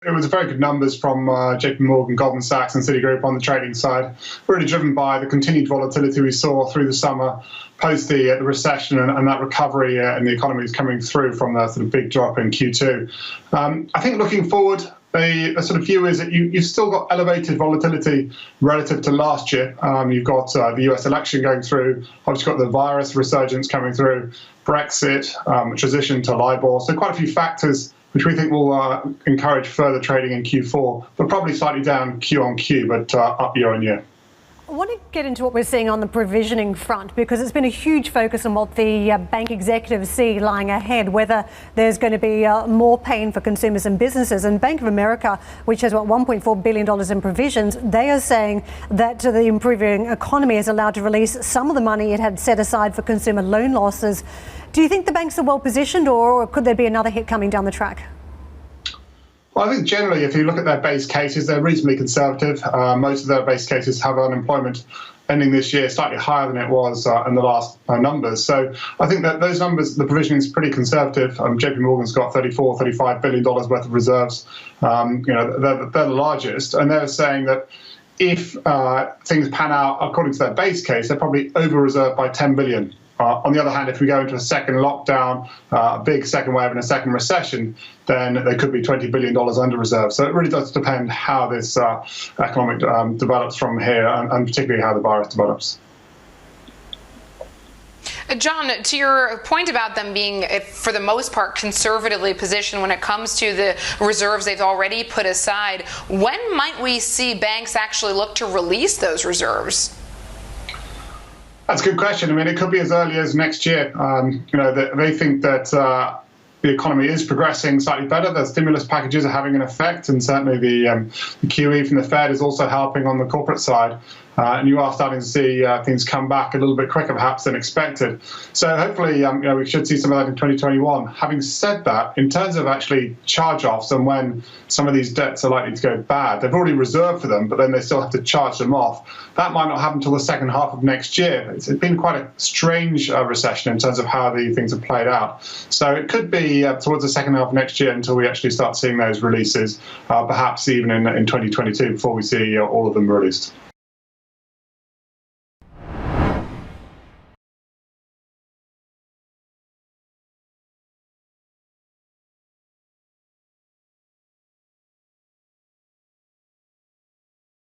It was very good numbers from JP Morgan, Goldman Sachs and Citigroup on the trading side, really driven by the continued volatility we saw through the summer post the recession and that recovery in the economy is coming through from the sort of big drop in Q2. I think looking forward, the sort of view is that you've still got elevated volatility relative to last year. You've got the US election going through, obviously got the virus resurgence coming through, Brexit, transition to LIBOR, so quite a few factors which we think will encourage further trading in Q4, but probably slightly down Q on Q, but up year on year. I want to get into what we're seeing on the provisioning front, because it's been a huge focus on what the bank executives see lying ahead, whether there's going to be more pain for consumers and businesses. And Bank of America, which has $1.4 billion in provisions, they are saying that the improving economy is allowed to release some of the money it had set aside for consumer loan losses. Do you think the banks are well positioned, or could there be another hit coming down the track? Well, I think generally, if you look at their base cases, they're reasonably conservative. Most of their base cases have unemployment ending this year slightly higher than it was in the last numbers. So I think that those numbers, the provisioning is pretty conservative. JP Morgan's got $35 billion worth of reserves. They're the largest, and they're saying that if things pan out according to their base case, they're probably over-reserved by $10 billion. On the other hand, if we go into a second lockdown, a big second wave and a second recession, then there could be $20 billion under reserve. So it really does depend how this economic develops from here, and particularly how the virus develops. John, to your point about them being, for the most part, conservatively positioned when it comes to the reserves they've already put aside, when might we see banks actually look to release those reserves? That's a good question. I mean, it could be as early as next year. They think that the economy is progressing slightly better. The stimulus packages are having an effect, and certainly the QE from the Fed is also helping on the corporate side. And you are starting to see things come back a little bit quicker, perhaps, than expected. So hopefully, we should see some of that in 2021. Having said that, in terms of actually charge-offs and when some of these debts are likely to go bad, they've already reserved for them, but then they still have to charge them off. That might not happen until the second half of next year. It's been quite a strange recession in terms of how the things have played out. So it could be towards the second half of next year until we actually start seeing those releases, perhaps even in 2022 before we see all of them released.